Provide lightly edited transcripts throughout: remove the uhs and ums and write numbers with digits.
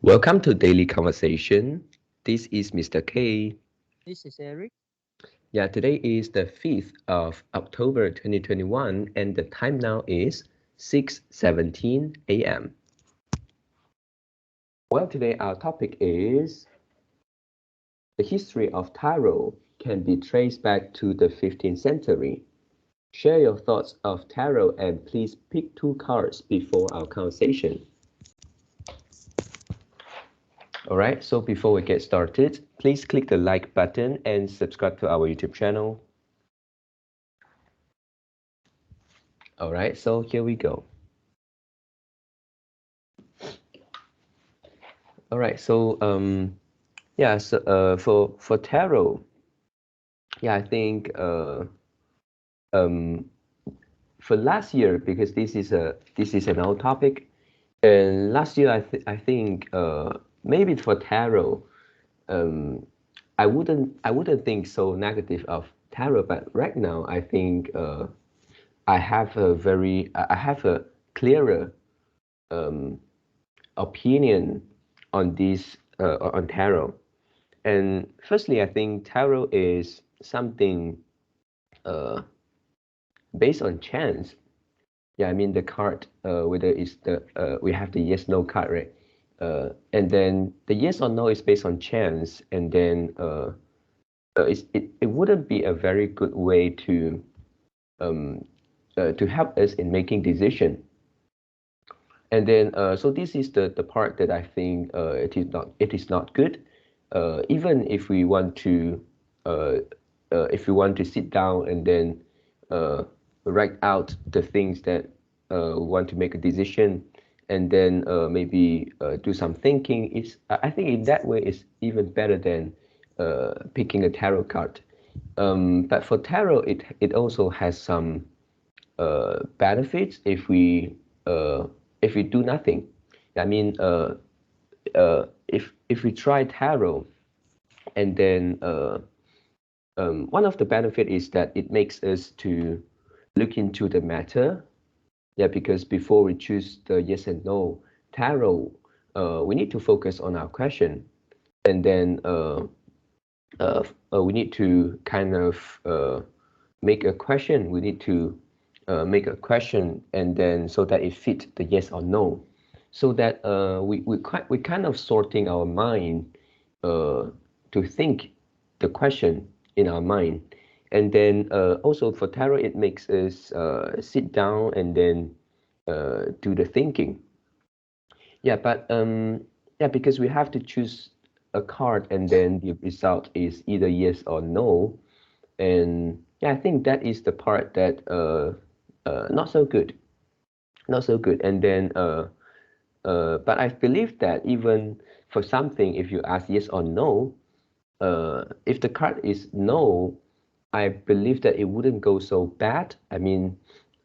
Welcome to Daily Conversation. This is Mr. K. This is Eric. Yeah, today is the 5th of October 2021 and the time now is 6:17 a.m. Well, today our topic is the history of tarot can be traced back to the 15th century. Share your thoughts of tarot and please pick two cards before our conversation. Alright, so before we get started, please click the like button and subscribe to our YouTube channel. Alright, so here we go. Alright, so for tarot, I think for last year, because this is an old topic, and last year I think maybe for tarot, I wouldn't think so negative of tarot, but right now I think I have a clearer opinion on this on tarot. And firstly, I think tarot is something based on chance. Yeah, I mean the card, whether it's we have the yes no card, right? And then the yes or no is based on chance, and then it wouldn't be a very good way to help us in making decision. And then so this is the part that I think it is not good. Even if we want to sit down and then write out the things that want to make a decision, and then maybe do some thinking. I think in that way it's even better than picking a tarot card. But for tarot, it also has some benefits if we do nothing. I mean, if we try tarot, and then one of the benefit is that it makes us to look into the matter. Yeah, because before we choose the yes and no tarot, we need to focus on our question, and then we need to kind of make a question. We need to make a question, and then so that it fits the yes or no, so that we kind of sorting our mind to think the question in our mind. And then also for tarot, it makes us sit down and then do the thinking. Yeah, but because we have to choose a card, and then the result is either yes or no. And yeah, I think that is the part that not so good, not so good. And then but I believe that even for something, if you ask yes or no, if the card is no, I believe that it wouldn't go so bad. I mean,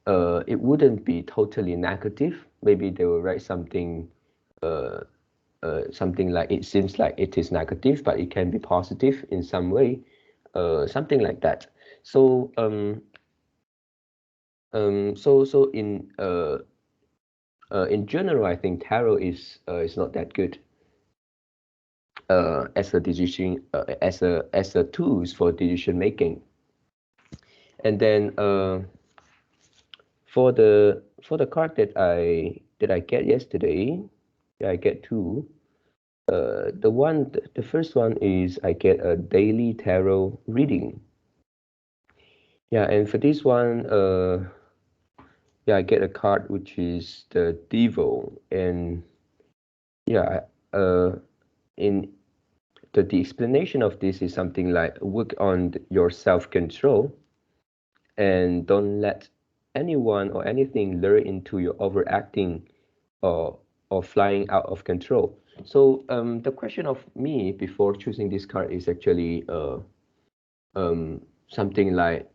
it wouldn't be totally negative. Maybe they will write something something like it seems like it is negative, but it can be positive in some way, something like that. So so in general, I think tarot is not that good as a decision as a tools for decision making. And then for the card that I get yesterday, I get two. The first one is I get a daily tarot reading. Yeah, and for this one, I get a card which is the Devil, and yeah, in the explanation of this is something like work on your self-control and don't let anyone or anything lure into your overacting or flying out of control. So the question of me before choosing this card is actually something like,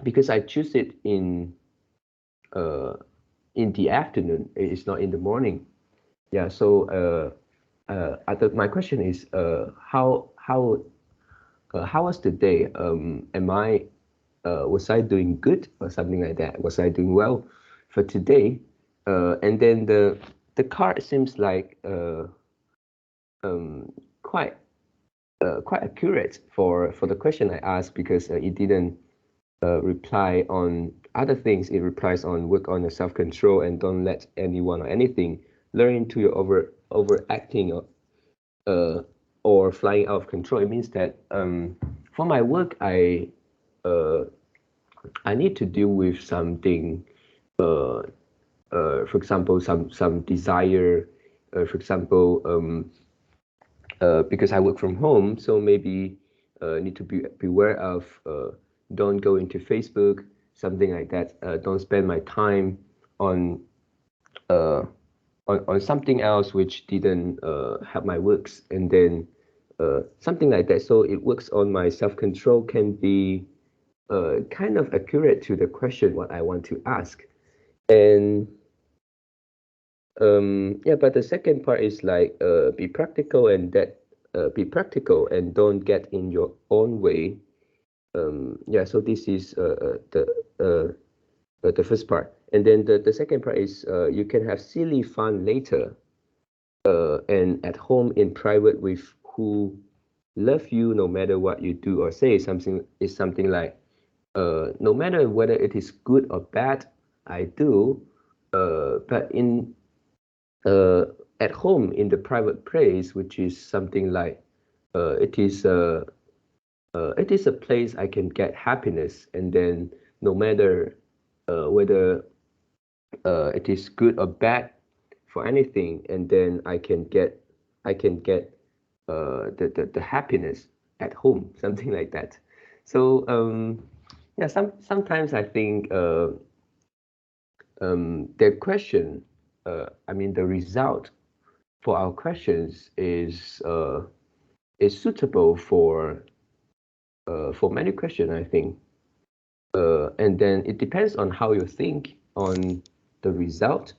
because I choose it in the afternoon, it's not in the morning. Yeah, so I thought my question is how was the day? Am I was I doing good or something like that? Was I doing well for today? And then the card seems like quite accurate for the question I asked, because it didn't reply on other things. It replies on work on your self-control and don't let anyone or anything learn into your overacting or flying out of control. It means that for my work, I need to deal with something, for example, some desire, for example, because I work from home, so maybe need to be aware of don't go into Facebook, something like that. Don't spend my time on something else which didn't help my works, and then something like that. So it works on my self-control, can be kind of accurate to the question what I want to ask. And yeah, but the second part is like be practical, and don't get in your own way. Yeah, so this is the first part. And then the second part is you can have silly fun later, and at home in private with who love you no matter what you do or say. Something like no matter whether it is good or bad I do, but in at home in the private place, which is something like it is a place I can get happiness, and then no matter whether it is good or bad for anything, and then I can get the happiness at home, something like that. So yeah, sometimes I think the question, I mean the result for our questions is suitable for many questions, I think. And then it depends on how you think on the result.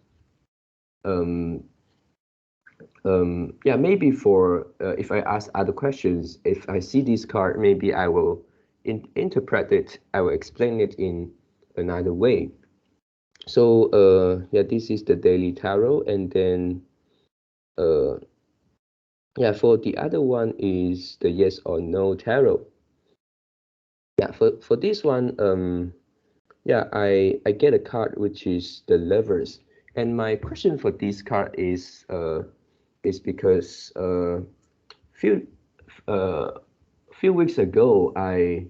Yeah, maybe for if I ask other questions, if I see this card, maybe I will interpret it, I will explain it in another way. So yeah, this is the daily tarot, and then yeah, for the other one is the yes or no tarot. Yeah, for this one, yeah, I get a card which is the Lovers, and my question for this card is because few few weeks ago I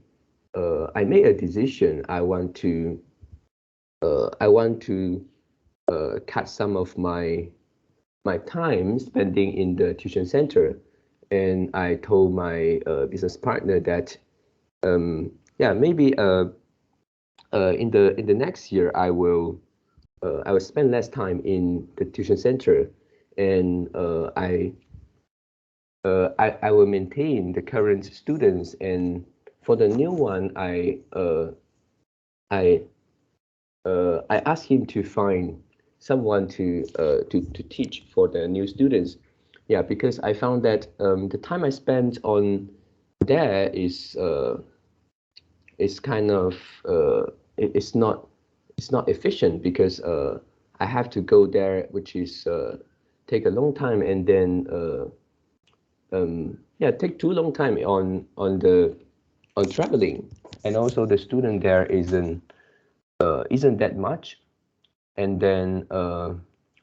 made a decision. I want to cut some of my time spending in the tuition center, and I told my business partner that yeah, maybe in the next year I will spend less time in the tuition center, and I will maintain the current students, and for the new one I asked him to find someone to teach for the new students. Yeah, because I found that the time I spent on there is kind of it's not efficient, because I have to go there, which is take a long time, and then yeah, take too long time on traveling, and also the student there isn't that much, and then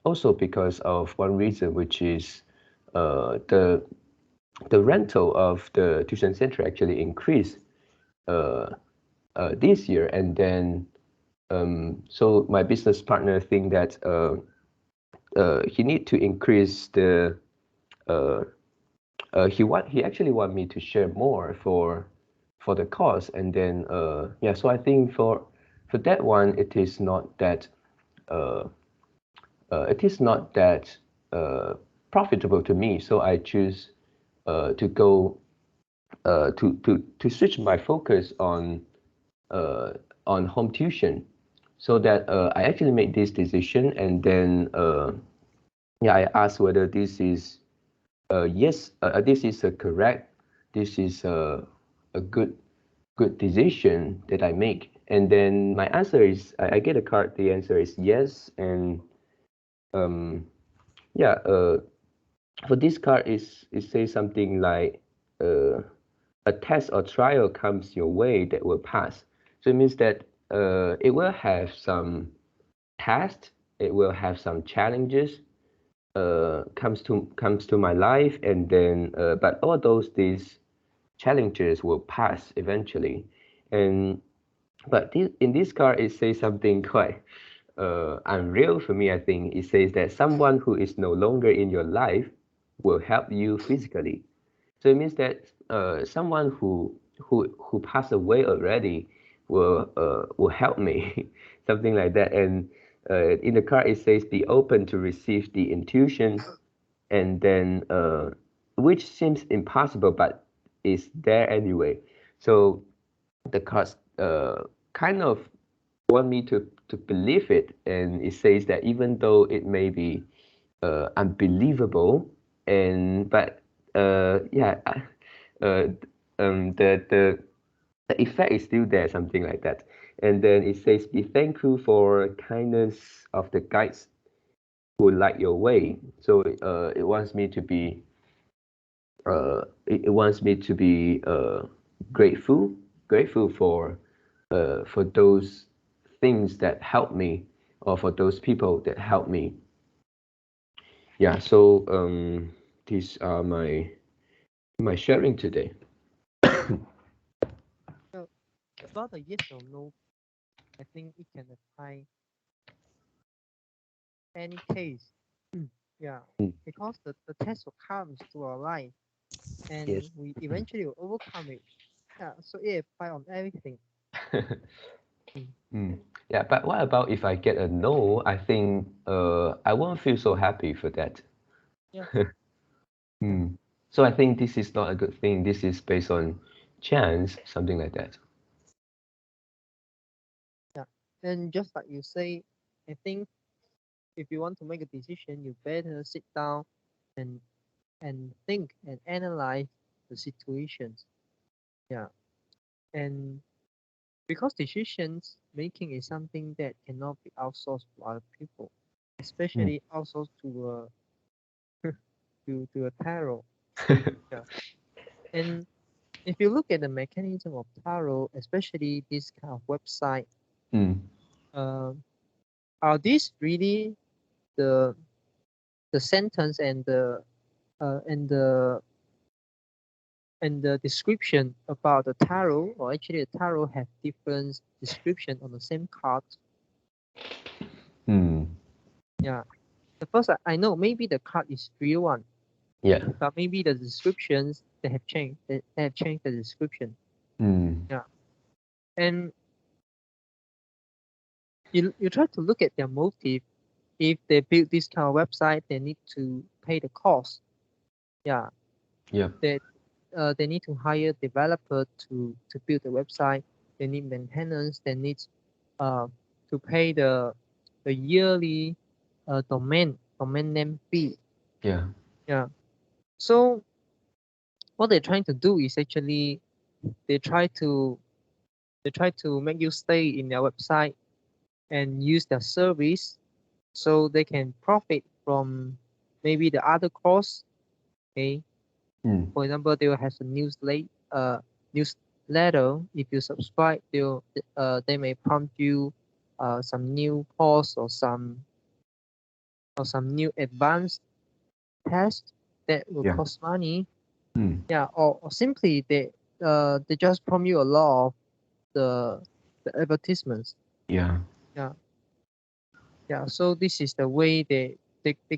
also because of one reason, which is the rental of the tuition center actually increased this year, and then so my business partner think that he need to increase the he actually want me to share more for the cost, and then yeah, so I think for that one it is not that profitable to me, so I choose to go to switch my focus on home tuition, so that I actually made this decision, and then yeah, I asked whether this is yes, this is a correct, this is a good decision that I make, and then my answer is I get a card. The answer is yes, and yeah, for this card, it says something like a test or trial comes your way that will pass. So it means that it will have some test, it will have some challenges comes to my life, and then but all these challenges will pass eventually. And but in this card, it says something quite unreal for me. I think it says that someone who is no longer in your life will help you physically. So it means that someone who passed away already will help me, something like that. And in the card it says be open to receive the intuition, and then which seems impossible but is there anyway. So the cards kind of want me to believe it, and it says that even though it may be unbelievable, and but yeah, uh, the effect is still there, something like that. And then it says be thankful for kindness of the guides who light your way. So it wants me to be it wants me to be grateful, grateful for those things that help me, or for those people that help me. Yeah. So these are my sharing today. So about the yes or no, I think it can apply any case. Yeah, Mm, because the test will comes to our life and yes. we eventually will overcome it. Yeah, so it apply on everything. Mm. Mm. Yeah, but what about if I get a no? I think I won't feel so happy for that. Yeah, yeah, Mm. So I think this is not a good thing. This is based on chance, something like that. yeah. And just like you say, I think if you want to make a decision, you better sit down and think and analyze the situations. Yeah, and because decisions making is something that cannot be outsourced to other people, Mm. especially outsourced to a tarot. Yeah, and if you look at the mechanism of tarot, especially this kind of website, Mm. uh, are these really the sentence uh, and the and the description about the tarot, or actually the tarot have different description on the same card? Mm. Yeah, the first I know maybe the card is real one, Yeah. but maybe the descriptions they have changed. They have changed the description. Mm. Yeah, and you try to look at their motive. If they build this kind of website, they need to pay the cost. Yeah, Yeah. they they need to hire developer to build the website. They need maintenance. They need uh to pay the yearly domain name fee. Yeah. Yeah. So what they're trying to do is actually they try to make you stay in their website and use their service so they can profit from maybe the other course. Okay. Mm. For example, they will have a newsletter. If you subscribe, they may prompt you some new course or some new advanced test that will Yeah. cost money. Mm. Yeah, or simply they just prompt you a lot of the advertisements. Yeah. Yeah, yeah. So this is the way they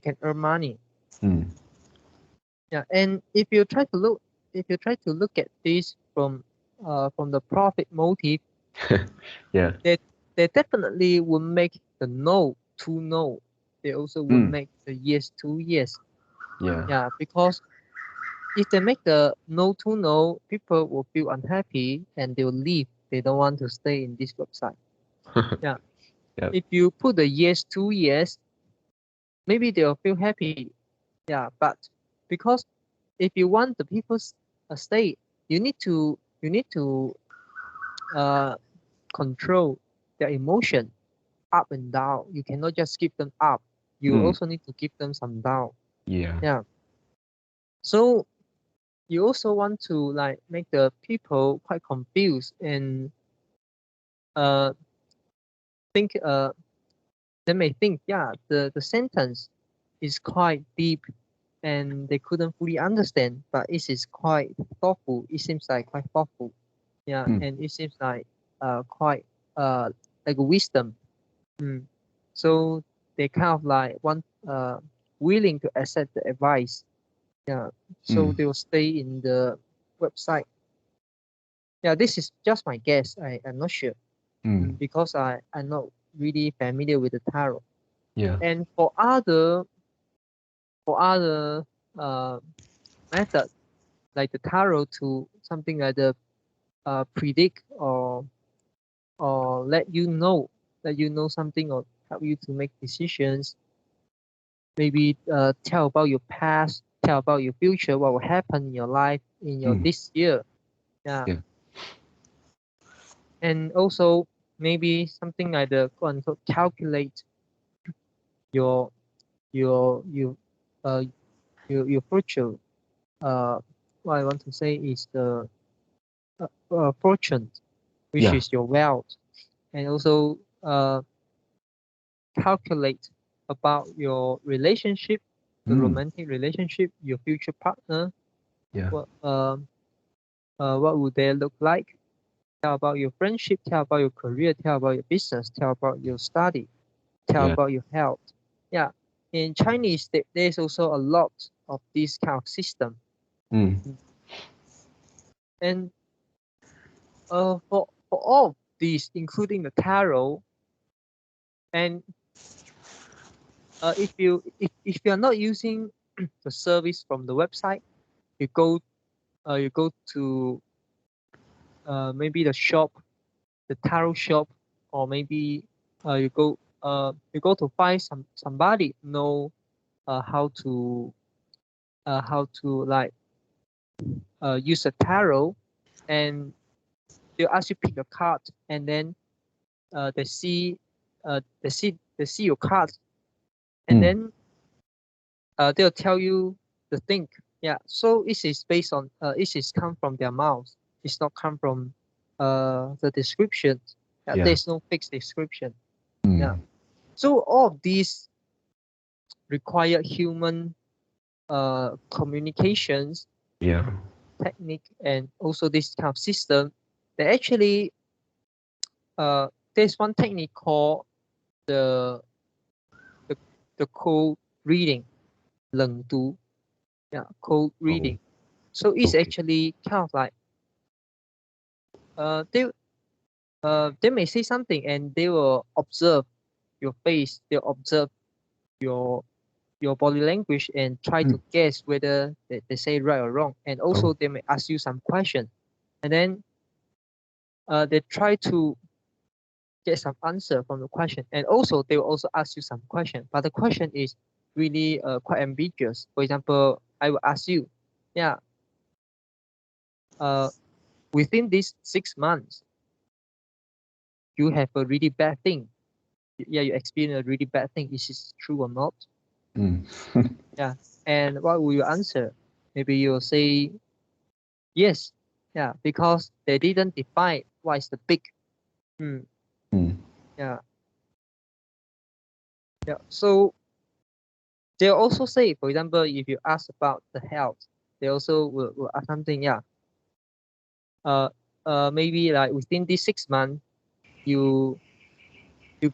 can earn money. Mm. Yeah, and if you try to look at this from the profit motive, Yeah. they definitely will make the no to no. They also will Mm. make the yes to yes. Yeah. Yeah, because if they make the no to no, people will feel unhappy and they will leave. They don't want to stay in this website. Yeah. Yep. If you put the yes to yes, maybe they will feel happy. Yeah, but because if you want the people stay, you need to uh control their emotion up and down. You cannot just give them up. You Mm. also need to give them some down. Yeah. Yeah. So you also want to like make the people quite confused and think they may think, yeah, the sentence is quite deep and they couldn't fully understand, but it is quite thoughtful. It seems like quite thoughtful. Yeah, and it seems like quite like a wisdom. So they kind of like want willing to accept the advice. Yeah. So they will stay in the website. Yeah, this is just my guess. I'm not sure. Because I'm not really familiar with the tarot. Yeah. And for other uh method like the tarot to something like the predict or let you know something or help you to make decisions. Maybe tell about your past, tell about your future, what will happen in your life in your this year. Yeah. Yeah. And also maybe something like the quote unquote calculate your your your uh your future. What I want to say is the fortune, which Yeah. is your wealth, and also calculate about your relationship, the romantic relationship, your future partner. Yeah. What would they look like? Tell about your friendship, tell about your career, tell about your business, tell about your study, tell Yeah. about your health. Yeah, in Chinese, there's also a lot of this kind of system. And for all of these, including the tarot, and if you are not using the service from the website, you go to maybe the shop, the tarot shop, or maybe you go to find somebody know how to like use a tarot, and they'll ask you pick a card, and then they see your card, and then they'll tell you the thing. Yeah, so it is based on it is come from their mouth. It's not come from the description. Yeah. There's no fixed description. Yeah. So all of these require human communications Yeah. technique and also this kind of system. They actually there's one technique called the the, the code reading, 冷读. Yeah, code reading. So it's Okay. actually kind of like they may say something and they will observe your face, they'll observe your body language and try to guess whether they say right or wrong. And also they may ask you some question, and then they try to get some answer from the question, and also they will also ask you some question, but the question is really quite ambiguous. For example, I will ask you, yeah, within these 6 months, you have a really bad thing. Yeah, you experience a really bad thing. Is this true or not? Yeah. And what will you answer? Maybe you'll say yes. Yeah, because they didn't define what is the big. Yeah. Yeah. So they'll also say, for example, if you ask about the health, they also will ask something. Yeah. Maybe like within these 6 months, you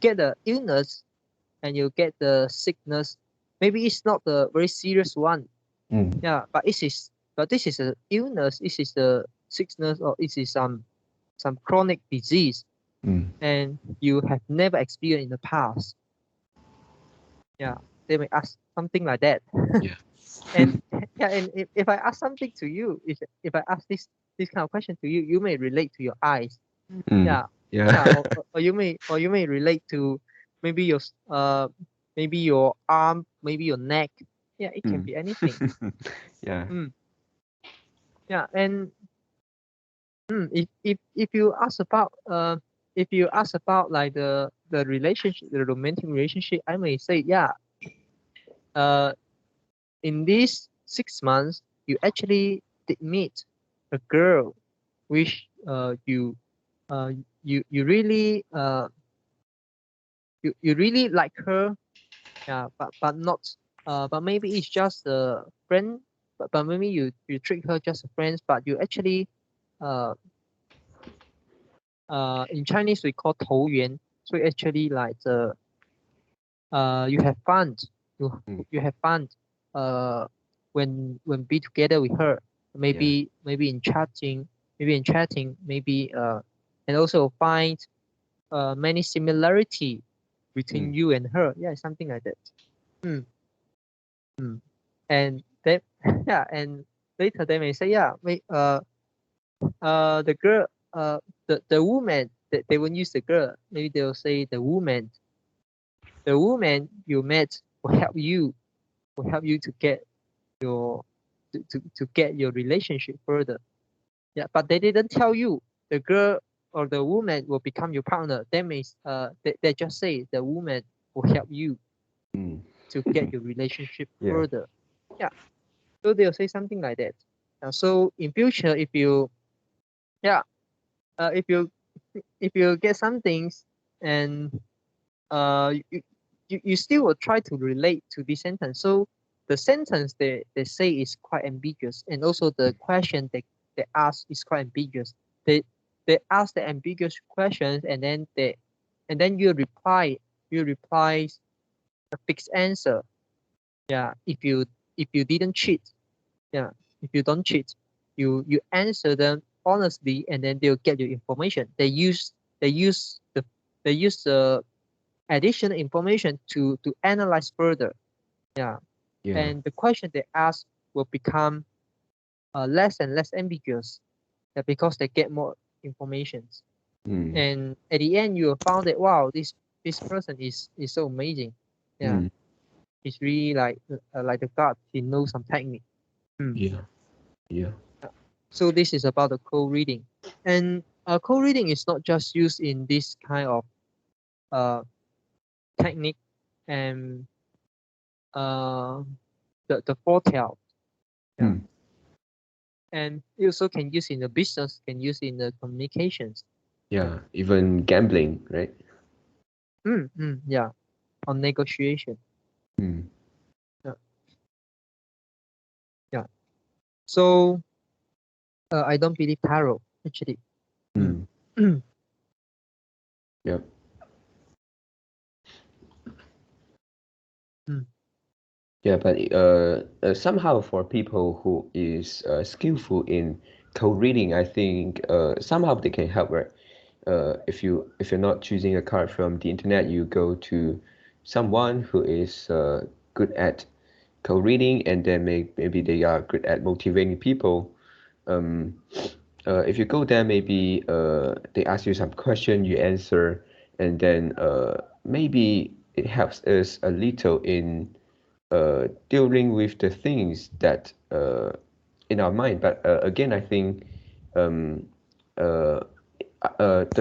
get the illness and you get the sickness. Maybe it's not the very serious one. Yeah, but this is an illness. This is the sickness, or this is some chronic disease, and you have never experienced in the past. Yeah, they may ask something like that. Yeah. And yeah, and if I ask something to you, if I ask this kind of question to you, you may relate to your eyes. Yeah. Yeah. Or you may relate to maybe your arm, maybe your neck. Yeah, it can be anything. Yeah. Yeah, and if you ask about like the relationship, the romantic relationship, I may say, yeah, in these 6 months you actually did meet a girl which you really you really like her, yeah, but not but maybe it's just a friend, but maybe you treat her just a friend, but you actually uh in Chinese we call 投缘, so actually like the you have fun, you have fun when be together with her, maybe maybe in chatting, maybe and also find many similarity between you and her, yeah, something like that. Mm. Mm. And then yeah, and later they may say, yeah, the girl, the woman, they won't use the girl, maybe they'll say the woman you met will help you to get your to get your relationship further. Yeah, but they didn't tell you the girl or the woman will become your partner. That means they just say the woman will help you to get your relationship further. Yeah, so they'll say something like that. So in future, if you yeah if you get some things and you still will try to relate to this sentence. So the sentence they say is quite ambiguous, and also the question they ask is quite ambiguous. They ask the ambiguous questions, and then you reply a fixed answer. Yeah, if you didn't cheat, yeah, if you don't cheat, you answer them honestly, and then they'll get your information. They use the they use the additional information to analyze further. Yeah. And the question they ask will become less and less ambiguous, because they get more information. And at the end, you will found that wow, this person is so amazing. Yeah, he's really like the god. He knows some technique. Yeah. So this is about the co-reading, and co-reading is not just used in this kind of technique and the foretell. Yeah. And you also can use in the business, can use in the communications. Yeah, even gambling, right? Yeah, on negotiation. Yeah. Yeah. So I don't believe tarot actually. Yep. Yeah, but somehow for people who is skillful in code reading, I think somehow they can help, right? If you're not choosing a card from the internet, you go to someone who is good at code reading, and then maybe they are good at motivating people. If you go there, maybe they ask you some question, you answer, and then maybe it helps us a little in dealing with the things that in our mind. But again, I think the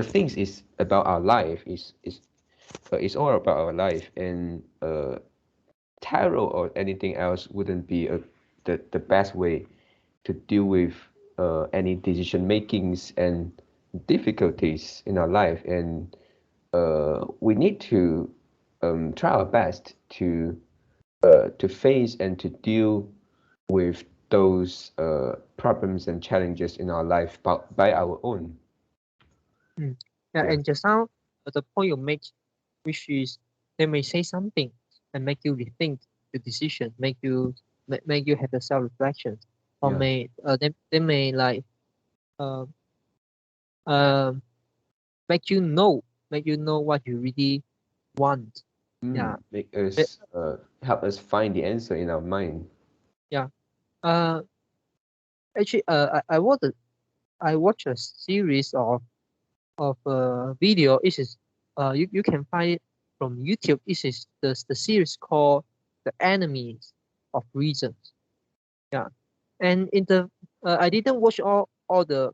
things is about our life. It's all about our life, and tarot or anything else wouldn't be the best way to deal with any decision makings and difficulties in our life. And we need to try our best to face and to deal with those problems and challenges in our life by our own. Yeah, and just now the point you make, which is they may say something and make you rethink the decision, make you have a self reflection, or may they may like uh, uh, make you know what you really want. Yeah. Make us help us find the answer in our mind. Yeah. Actually, I watched a series of video. It is you can find it from YouTube. This is the series called The Enemies of Reasons. Yeah. And in the I didn't watch all the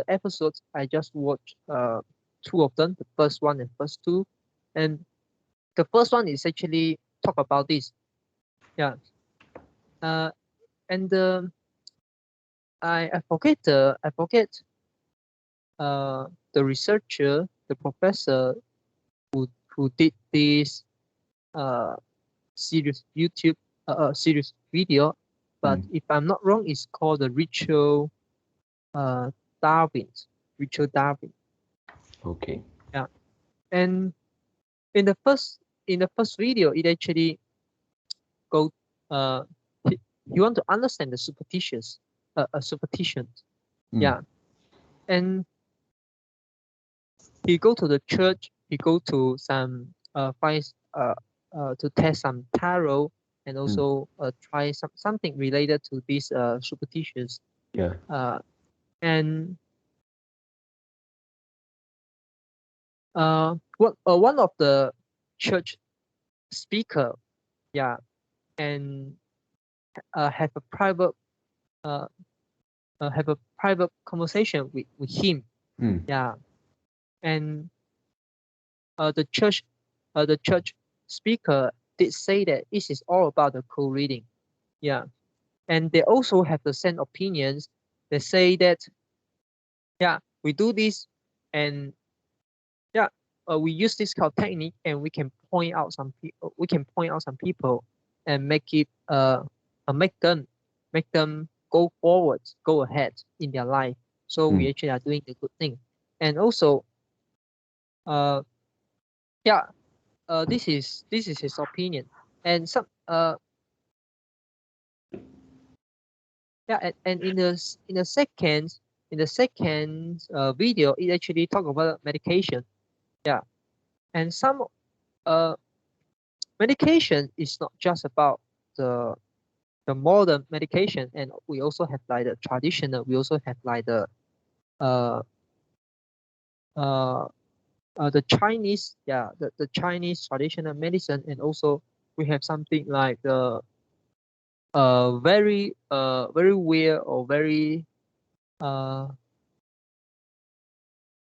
episodes. I just watched two of them, the first one and first two. And the first one is actually talk about this. Yeah. and I forget the researcher, the professor who did this serious YouTube serious video, but if I'm not wrong, it's called the Ritual Darwin. Ritual Darwin. Okay. Yeah, and in the first video, it actually go you want to understand the superstitions, superstitions. Yeah, and he go to the church. He go to some to test some tarot and also try something related to these superstitions. Yeah. And one of the church speaker, yeah, and have a private conversation with him. Yeah, and the church speaker did say that this is all about the co-reading. Yeah, and they also have the same opinions. They say that, yeah, we do this, and yeah, we use this kind of technique, and we can point out some people. We can point out some people, and make it make them go forward, go ahead in their life. So we actually are doing the good thing, and also, yeah, this is his opinion, and some yeah, and in the second video, it actually talk about medication. Yeah, and some medication is not just about the modern medication, and we also have like the traditional. We also have like uh uh the Chinese, yeah, the Chinese traditional medicine, and also we have something like the very weird or very uh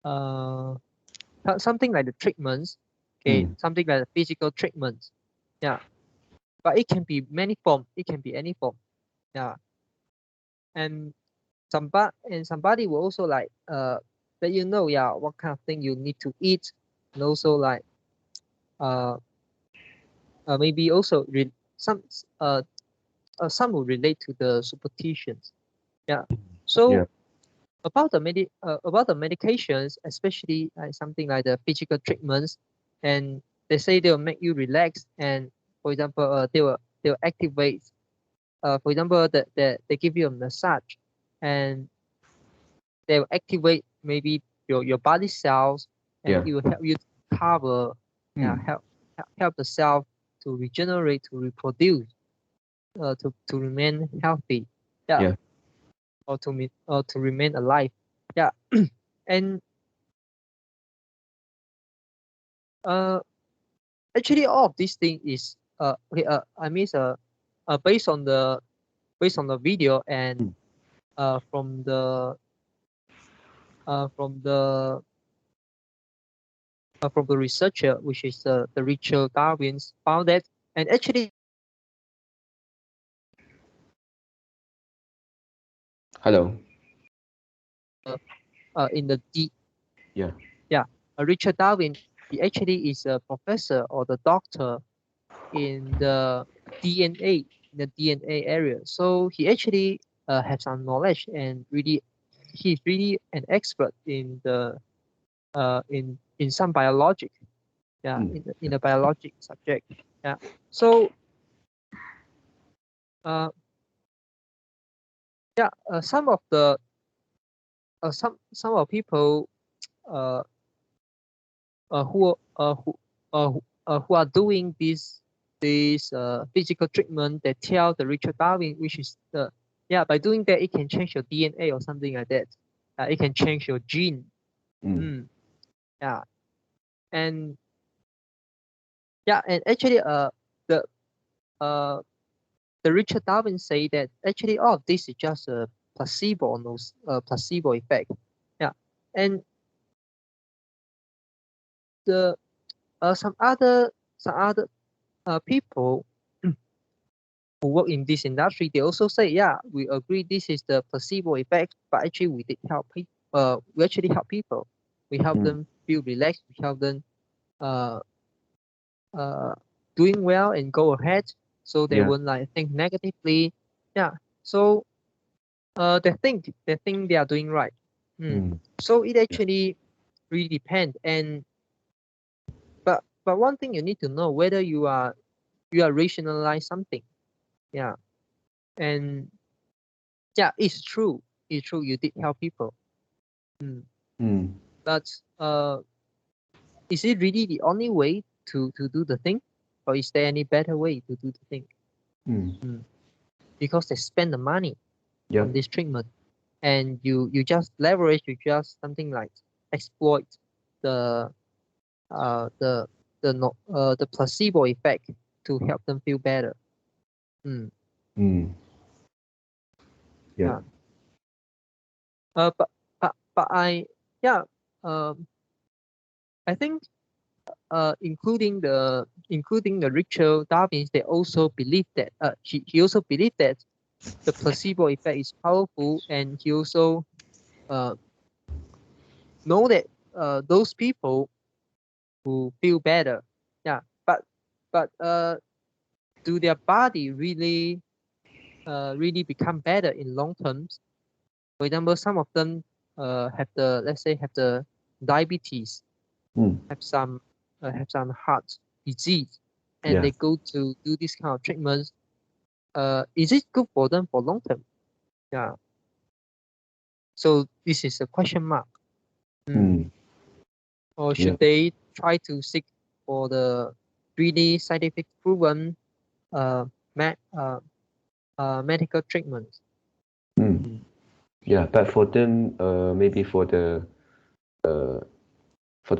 uh something like the treatments, okay, something like the physical treatments, yeah, but it can be many form, it can be any form, yeah, and somebody will also like let you know, yeah, what kind of thing you need to eat, and also like uh maybe also some will relate to the superstitions, yeah. So about the medications, especially something like the physical treatments, and they say they'll make you relax, and for example, they'll activate, for example, they give you a massage, and they'll activate maybe your body cells, and it will help you to cover, help the cell to regenerate, to reproduce, to remain healthy, yeah, or to remain alive, yeah. And uh actually all of these things is okay, I mean based on the video, and from the from the from the researcher, which is the Richard Darwin's found that, and actually Hello. in the D, Yeah. yeah, Richard Darwin, he actually is a professor or the doctor in the DNA, in the DNA area. So he actually has some knowledge, and really he's really an expert in the in some biologic, yeah, in the biologic subject, yeah. So yeah, some of the some of people uh, who are doing this physical treatment, they tell the Richard Darwin, which is the, yeah, by doing that it can change your DNA or something like that. It can change your gene. Yeah, and yeah, and actually the uh the Richard Darwin say that actually all of this is just a placebo, no, placebo effect. Yeah, and the some other people who work in this industry, they also say, yeah, we agree this is the placebo effect, but actually we did help people. We actually help people. We help them feel relaxed. We help them uh, doing well and go ahead, so they won't like think negatively. Yeah. So they think they are doing right. So it actually really depends. And but one thing you need to know whether you are rationalize something. Yeah. And yeah, it's true. It's true. You did help people. But is it really the only way to do the thing, or is there any better way to do the thing? Because they spend the money on this treatment, and you just leverage, you just something like exploit the the placebo effect to help them feel better. Yeah. But I I think including the Richard Darwin, they also believe that he also believed that the placebo effect is powerful, and he also know that those people who feel better, yeah, but do their body really become better in long terms? For example, some of them have the, let's say, have the diabetes, have some heart disease, and they go to do this kind of treatments. Is it good for them for long term? Yeah. So this is a question mark. Or should they try to seek for the really scientific proven medical treatments? Yeah, but for them, maybe for the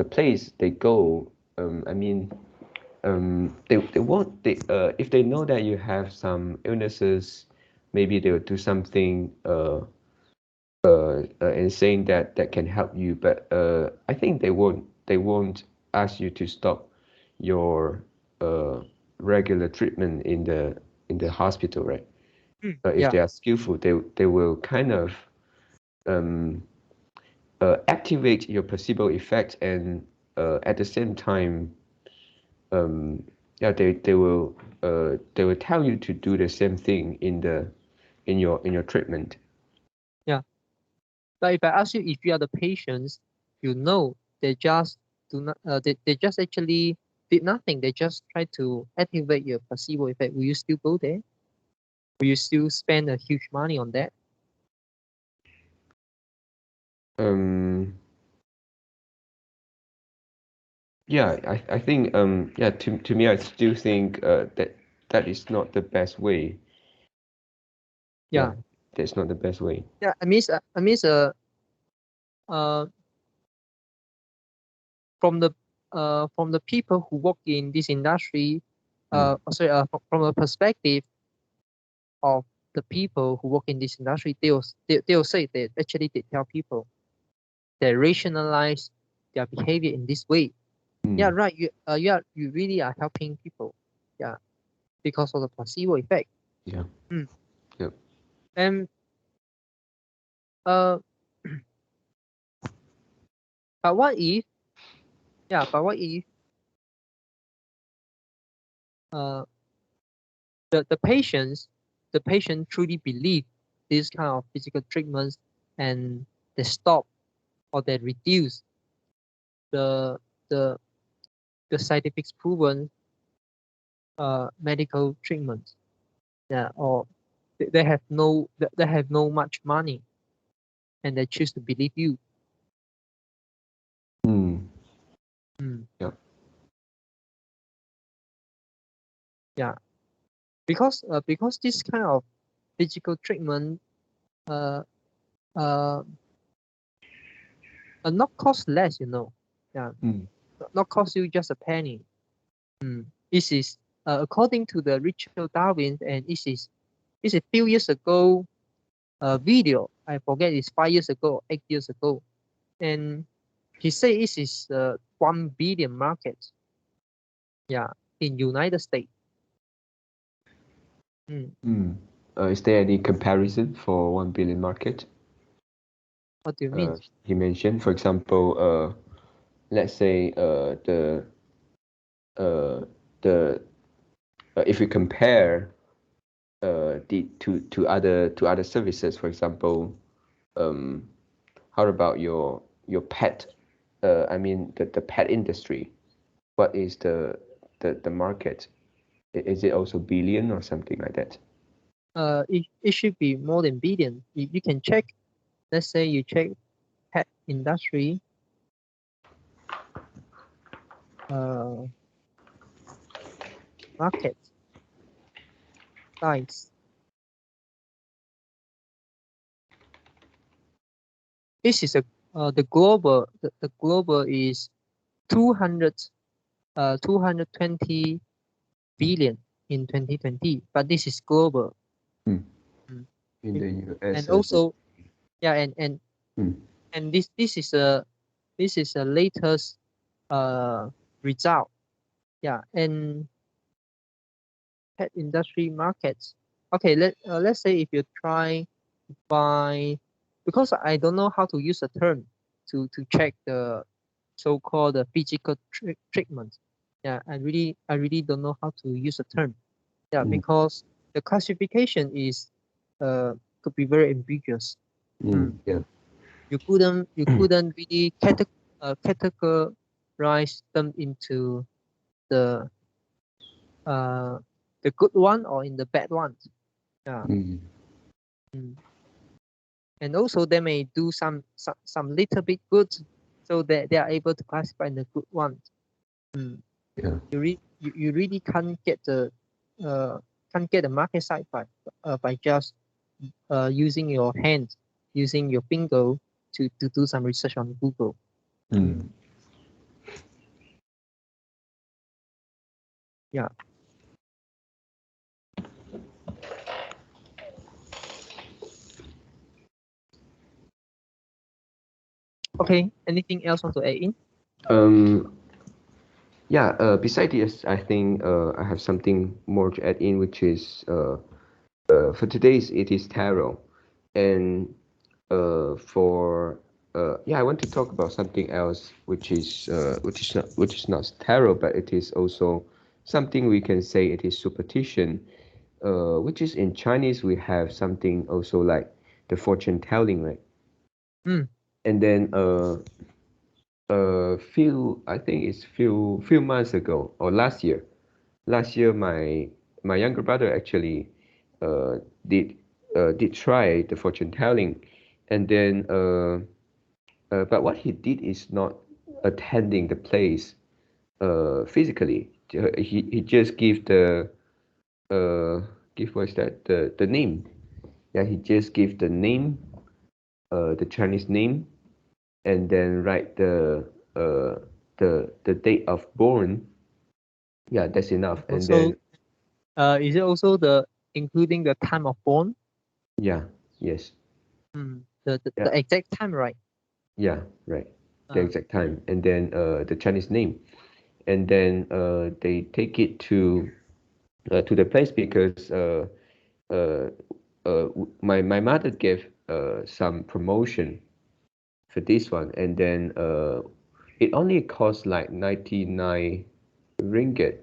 place they go, I mean, they won't. If they know that you have some illnesses, maybe they'll do something and saying that can help you. But I think they won't ask you to stop your regular treatment in the hospital, right? If they are skillful, they will kind of activate your placebo effect, and at the same time, they will tell you to do the same thing in your treatment. Yeah. But if I ask you, if you are the patients, you know they just do not they just actually did nothing. They just try to activate your placebo effect. Will you still go there? Will you still spend a huge money on that? Yeah, I think to me, I still think that is not the best way. Yeah. That's not the best way. Yeah, from the people who work in this industry, from the perspective of the people who work in this industry, they'll say that actually they tell people they rationalize their behavior in this way. Yeah, right. You really are helping people. Yeah, because of the placebo effect. Yeah. Yep. And but what if the patient truly believe this kind of physical treatments, and they stop or they reduce the the scientific proven medical treatments. Yeah, or they have no much money, and they choose to believe you. Yeah. Yeah, because this kind of physical treatment uh not cost less, yeah, not cost you just a penny. This is according to the Richard Darwin, and this is a few years ago video. I forget, it's 5 years ago, 8 years ago, and he said this is 1 billion market. Yeah, in United States. Is there any comparison for 1 billion market? What do you mean? He mentioned, for example, let's say if we compare to other services, for example, how about your pet? I mean the pet industry. What is the market? Is it also billion or something like that? It should be more than billion. You can check. Let's say you check pet industry. Market size. This is the global. The global is 220 billion in 2020, but this is global. In the US. And also, yeah, and this is a latest result. Yeah, and pet industry markets. Okay, let's say if you try to buy, because I don't know how to use a term to check the so-called physical treatment. Yeah, I really don't know how to use a term. Yeah, because the classification is could be very ambiguous. Yeah. You couldn't really categorize them into the good one or in the bad one. Yeah. And also they may do some little bit good, so that they are able to classify the good one. Yeah. You really can't get the market side by just using your hand, using your finger to do some research on Google. Yeah. Okay. Anything else want to add in? Yeah. Besides this, I think I have something more to add in, which is for today's it is tarot, and for yeah, I want to talk about something else, which is not tarot, but it is also something we can say it is superstition, which is in Chinese we have something also like the fortune telling, right? And then I think it's few months ago or last year my younger brother actually did try the fortune telling, and then but what he did is not attending the place physically. He just give the give what's that the name. Yeah, he just give the name, the Chinese name, and then write the date of born. Yeah, that's enough. And Also, then is it also the including the time of born? yeah, yes. The exact time, right? Yeah, right. The exact time, and then the Chinese name, and then they take it to the place because my mother gave some promotion for this one, and then it only cost like 99 ringgit.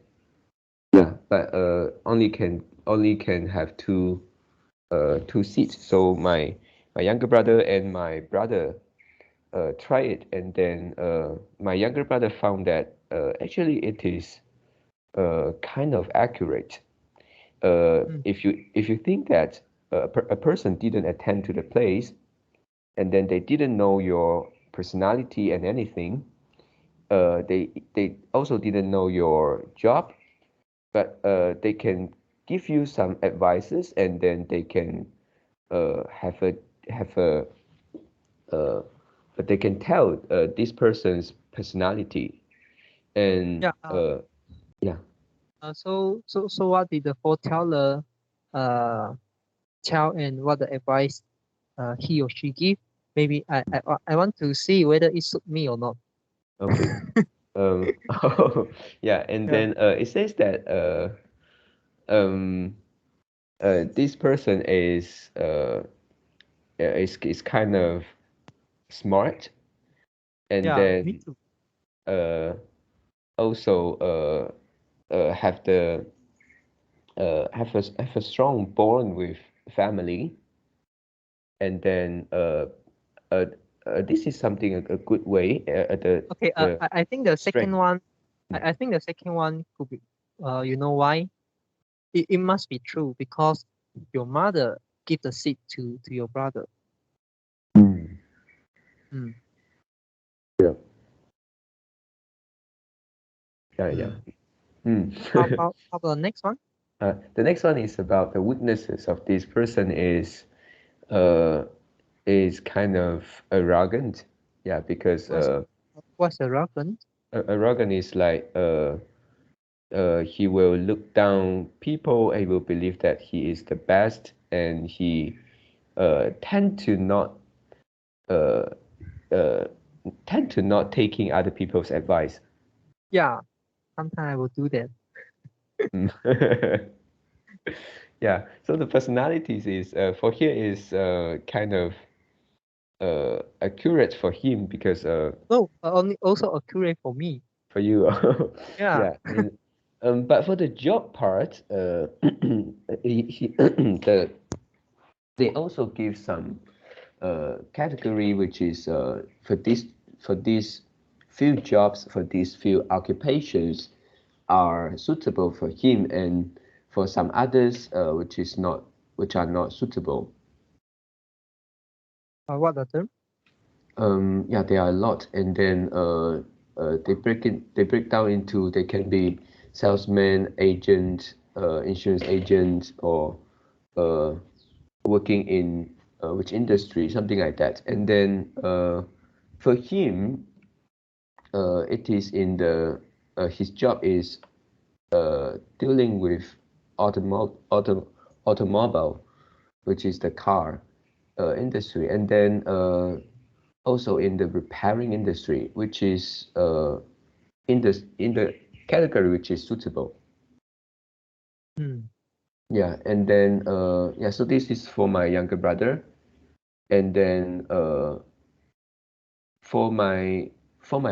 Yeah, but only can have two seats. So my younger brother and my brother try it, and then my younger brother found that actually it is kind of accurate. If you think that a person didn't attend to the place, and then they didn't know your personality and anything, they also didn't know your job, but they can give you some advices, and then they can have a but they can tell this person's personality, and Yeah. yeah. So what did the foreteller tell, and what the advice he or she give? Maybe I want to see whether it suit me or not. Okay. Yeah, and Yeah. then it says that um this person is kind of smart, and Yeah, me then too. also have the have a strong bond with family, and then uh, this is something a good way Okay, the I think the second strength. one, Mm. I think the second one could be, you know why? It must be true because your mother give the seed to your brother. Mm. Mm, Yeah, yeah. mm. Mm. How about the next one? The next one is about the weaknesses of this person uh is kind of arrogant. Yeah, because What's what's arrogant? arrogant is like he will look down people and will believe that he is the best, and he tend to not uh, uh, tend to not taking other people's advice. Yeah, sometimes I will do that. Mm. Yeah. So the personalities is for here is kind of accurate for him because No, only also accurate for me. for you. Yeah. Yeah. And but for the job part, they also give some category which is for these few jobs, for these few occupations are suitable for him, and for some others which are not suitable. What the term? Yeah, there are a lot, and then they break down into they can be salesman, agent, insurance agent, or uh, working in which industry, something like that. And then for him, it is in the his job is dealing with automobile, which is the car industry, and then also in the repairing industry, which is in the category which is suitable. Hmm. Yeah, and then yeah, so this is for my younger brother, and then for my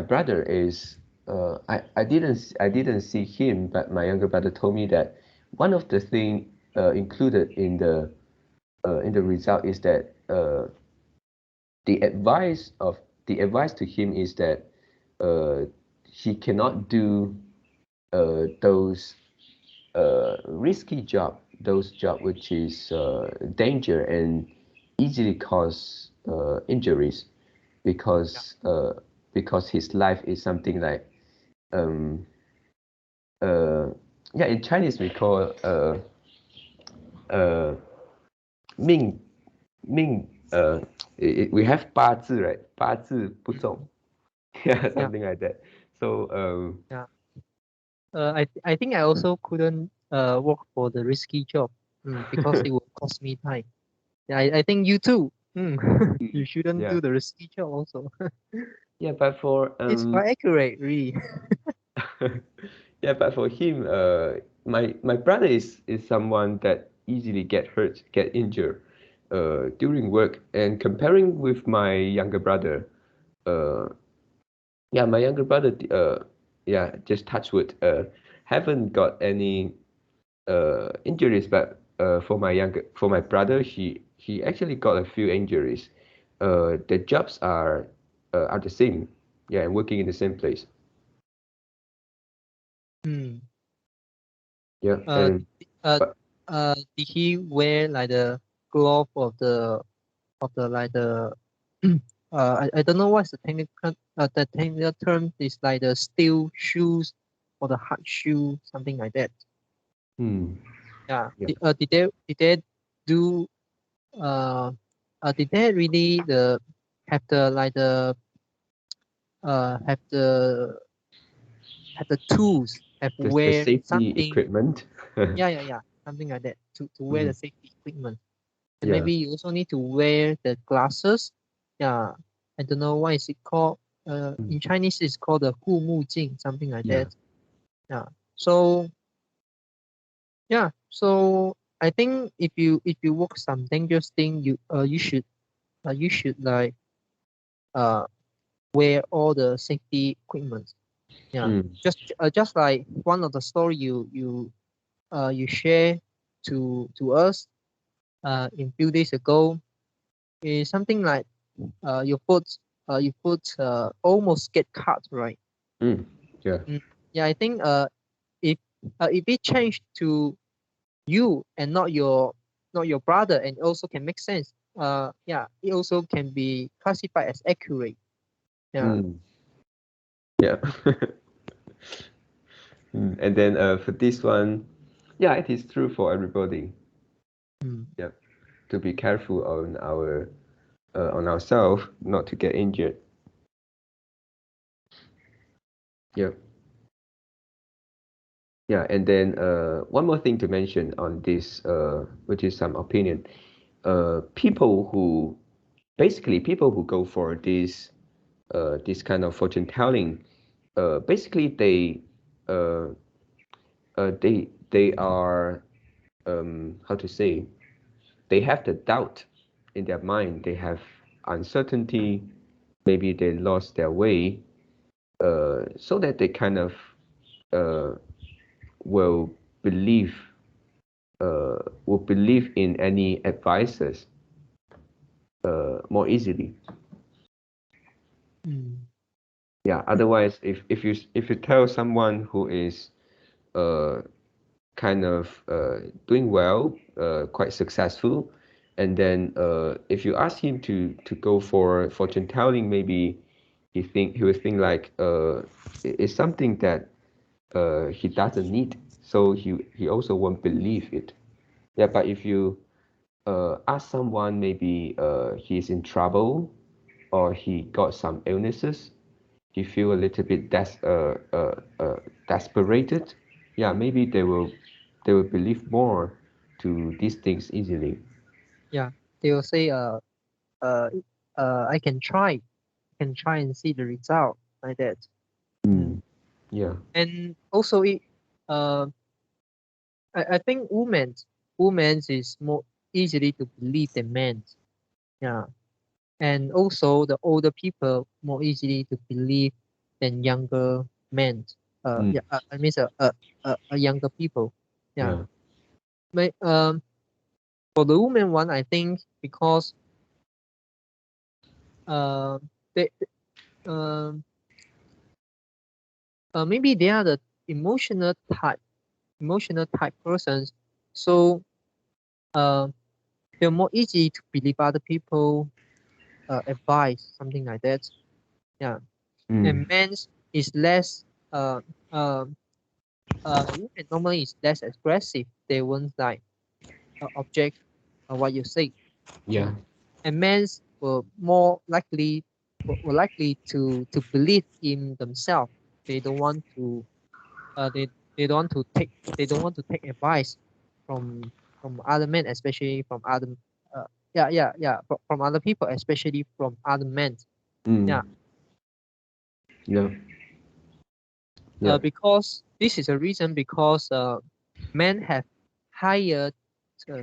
brother is I didn't see him, but my younger brother told me that one of the thing included in the result is that the advice of the advice to him is that uh, he cannot do those risky job, those job which is danger and easily cause injuries, Yeah. because his life is something like um, uh, yeah, in Chinese we call uh, 命命we have 八字, right? 八字不中. Yeah, Yeah. something like that. So Yeah. I think I also couldn't work for the risky job because it will cost me time. Yeah, I think you too. You shouldn't yeah, do the risky job also. yeah, but for It's quite accurate, really. yeah, but for him, my brother is someone that easily get hurt, get injured, during work. And comparing with my younger brother, uh, yeah, my younger brother, yeah, just touch wood, haven't got any injuries, but for my brother, he actually got a few injuries. The jobs are the same, yeah, and working in the same place. Hmm. Yeah, Uh, and uh, but did he wear like the glove of the like the I don't know what's the technical term is like the steel shoes or the hard shoe, something like that. hmm, Yeah. yeah. Did they do uh did they really have the like the uh have the have the tools, have The wear safety something, equipment. yeah, something like that to wear Mhm. the safety equipment. And Yeah. maybe you also need to wear the glasses. Yeah, I don't know what is it called. Mm. In Chinese it's called the 护目镜, something like Yeah. that. Yeah. So yeah, so I think if you work some dangerous thing, you should like wear all the safety equipment. Yeah, just like one of the story you share to us in few days ago is something like your foot almost get cut, right? Yeah. Yeah, I think if it changed to you and not your brother, and also can make sense. Yeah, it also can be classified as accurate. Yeah. Yeah. And then for this one, yeah, it is true for everybody. Mm. Yeah, to be careful on ourselves, not to get injured. Yeah. Yeah, and then one more thing to mention on this, which is some opinion. People who people who go for this kind of fortune telling, basically uh, they are how to say, they have the doubt in their mind. They have uncertainty. Maybe they lost their way, so that they kind of uh, will believe will believe in any advices more easily. Mm. Yeah. Otherwise, if you tell someone who is uh, kind of doing well, quite successful, and then if you ask him to go for fortune telling, maybe he will think like it's something that he doesn't need, so he also won't believe it. Yeah, but if you ask someone, maybe he's in trouble or he got some illnesses, he feel a little bit desperated. Yeah, maybe they will believe more to these things easily. Yeah, they will say uh I can try and see the result like that. Mm. Yeah. And also it uh I think women is more easily to believe than men. Yeah. And also the older people more easily to believe than younger men. Yeah, I mean a younger people. Yeah. Yeah. But for the women one, I think because uh they um maybe they are the emotional type emotional type persons, so uh they're more easy to believe other people advice, something like that. Yeah. And men's is less uh uh women normally is less aggressive. They won't like object what you say. Yeah. And men's were likely to believe in themselves. They don't want to they don't want to take advice from other men, especially from other from other people, especially from other men. Yeah. Yeah. Yeah. Because this is a reason because men have higher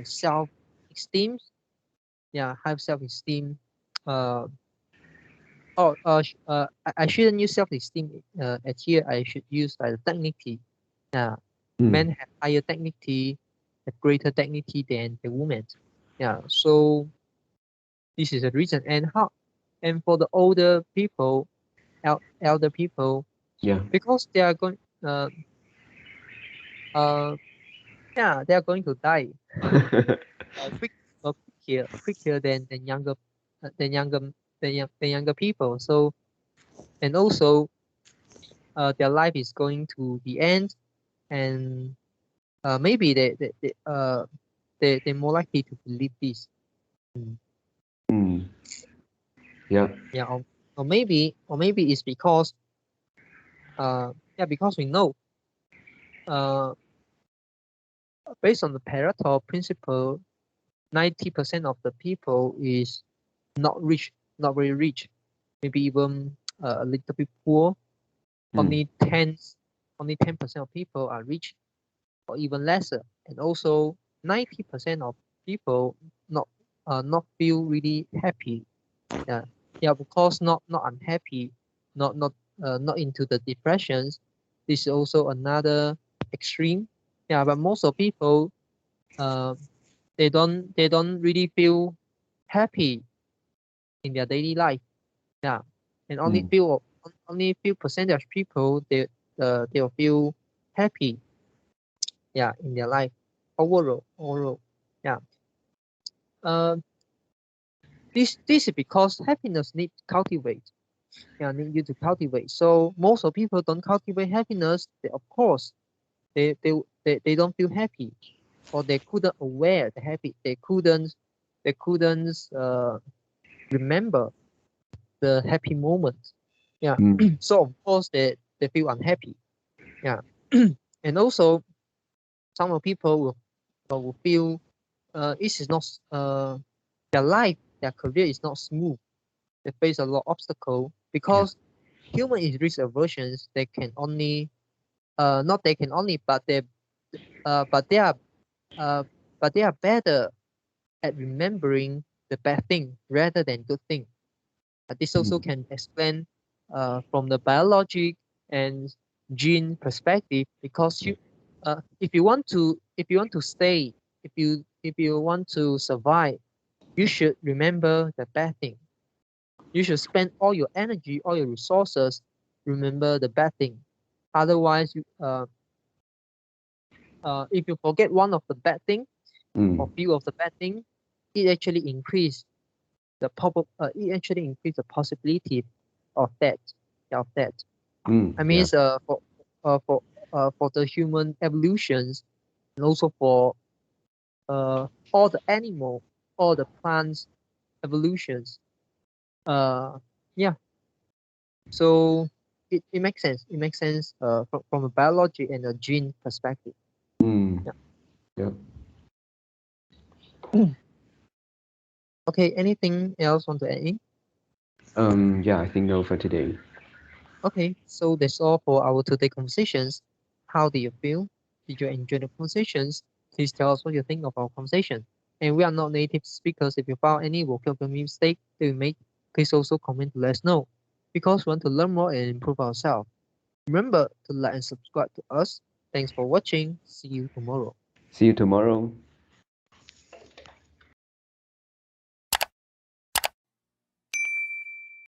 self esteem. Yeah, high self esteem. Uh, I shouldn't use self esteem. At here, I should use the dignity. Yeah, men have higher dignity, have greater dignity than the women. Yeah, so this is a reason. And for the older people, elder people, Yeah. because they are going uh yeah, they are going to die quick quicker than younger than younger than younger people. So and also their life is going to the end, and maybe they're more likely to believe this. Mm. Yeah. Yeah, or maybe it's because because we know uh based on the Pareto principle, 90% of the people is not rich, not very rich, maybe even a little bit poor. Only 10% of people are rich or even lesser, and also 90% of people not feel really happy. Yeah, of course, not unhappy, not into the depressions. This is also another extreme. Yeah, but most of people, they don't really feel happy in their daily life. Yeah, and only few percentage people they'll feel happy. Yeah, in their life overall. Yeah. This is because happiness need cultivate. Yeah, need you to cultivate. So most of people don't cultivate happiness. Of course, they don't feel happy, or they couldn't aware the happy. They couldn't remember the happy moment. Yeah. So of course they feel unhappy. Yeah. And also some of people will feel this is not their life, their career is not smooth. They face a lot of obstacle because human is risk aversions. They can only not they can only, but but they are uh, but they are better at remembering the bad thing rather than good thing. This also can explain from the biologic and gene perspective, because if you want to stay, if you want to survive, you should remember the bad thing. You should spend all your energy, all your resources, remember the bad thing. Otherwise, if you forget one of the bad thing or few of the bad thing, it actually increase it actually increase the possibility of that. I mean, for the human evolutions, and also for all the animal, all the plants evolutions. Yeah. So it makes sense. It makes sense from a biology and a gene perspective. Yeah. Okay, anything else want to add in? Yeah, I think no for today. Okay, so that's all for our today conversations. How do you feel? Did you enjoy the conversations? Please tell us what you think of our conversation. And we are not native speakers. If you found any vocabulary mistake that we made, please also comment to let us know, because we want to learn more and improve ourselves. Remember to like and subscribe to us. Thanks for watching. See you tomorrow. See you tomorrow.